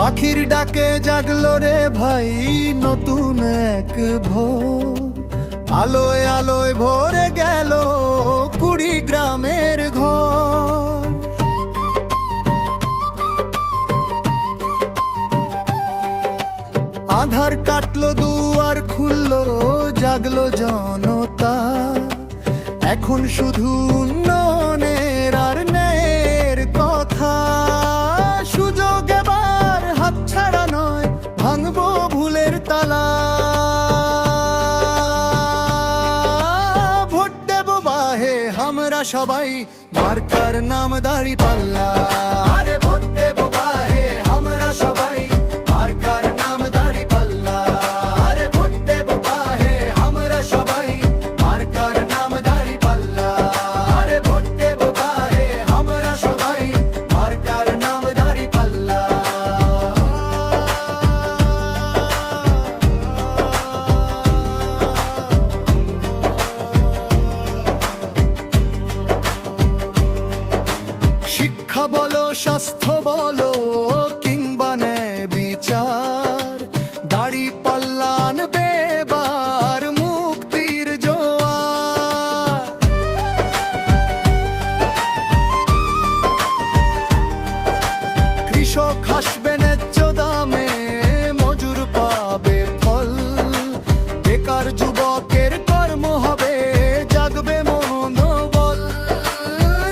পাখির ডাকে জাগলো রে ভাই নতুন এক ভোর, আলোয় আলোয় ভরে গেল কুড়িগ্রামের ঘর। আধার কাটলো দুয়ার খুললো, জাগলো জনতা, এখন শুধু উন্নয়নের আর ন্যায়ের কথা। সুযোগ এবার হাতছাড়া নয়, ভাঙবো ভুলের তালা। ভোট দেব বাহে আমরা সবাই, মার্কার নাম দাঁড়িপাল্লা। আরে ভোট দেব বাহে আমরা সবাই, মার্কার নাম দাঁড়িপাল্লা। আরে ভোট দেব বাহে আমরা সবাই, মার্কার নাম দাঁড়িপাল্লা। আরে ভোট দেব বাহে আমরা সবাই, মার্কার নাম দাঁড়িপাল্লা। শিক্ষা বলো, স্বাস্থ্য বলো, কিংবা ন্যায় বিচার, দাঁড়িপাল্লা আনবে এবার মুক্তির জোয়ার। কৃষক হাসবে ন্যায্য দামে, মজুর পাবে ফল, বেকার যুবকের কর্ম হবে, জাগবে মনোবল।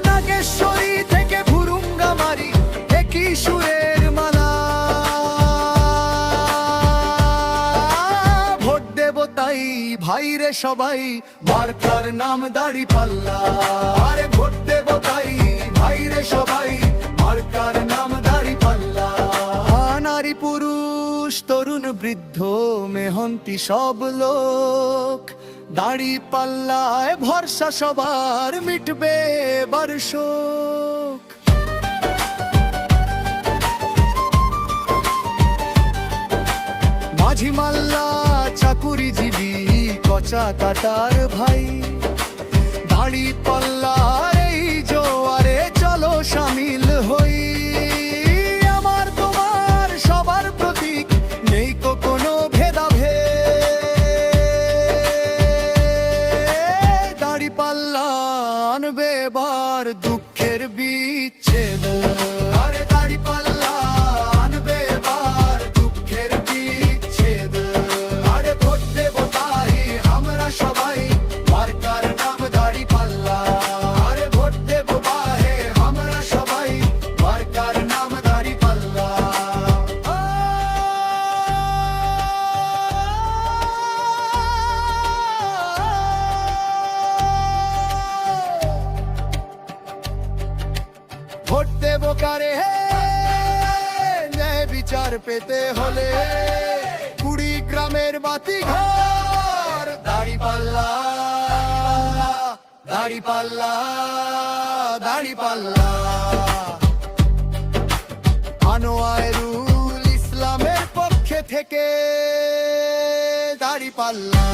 নাগেশ্বরী থেকে ভুরুঙ্গামারি একই সুরের মালা। ভোট দেব তাই ভাইরে সবাই, মার্কার নাম দাঁড়িপাল্লা। আরে ভোট দেব তাই ভাইরে সবাই, মার্কার নাম দাঁড়িপাল্লা। নারী পুরুষ তরুণ বৃদ্ধ মেহনতি সব লোক, দাঁড়িপাল্লায় ভরসা সবার, মিটবে এবার শোক। মাঝি মাল্লা চাকুরিজীবী কচা কাটার ভাই, দাঁড়িপাল্লার এই জোয়ারে চলো শামিল হই। আমার তোমার সবার প্রতীক, নেই কো কোনো ভেদাভেদ। দাঁড়িপাল্লা আনবে এবার দুঃখের বিচ্ছেদ। আরে দাঁড়িপাল্লা আনবে এবার দুঃখের বিচ্ছেদ। আরে ভোট দেব তাই আমরা সবাই, মার্কার নাম দাঁড়িপাল্লা। আরে ভোট দেব বাহে আমরা সবাই, মার্কার নাম দাঁড়িপাল্লা। ভোট দেব কারে হে, ন্যায় বিচার পেতে হলে, কুড়িগ্রামের বাতি ঘর, দাঁড়িপাল্লা দাঁড়িপাল্লা দাঁড়িপাল্লা। আনোয়ারুল ইসলামের পক্ষে থেকে দাঁড়িপাল্লা।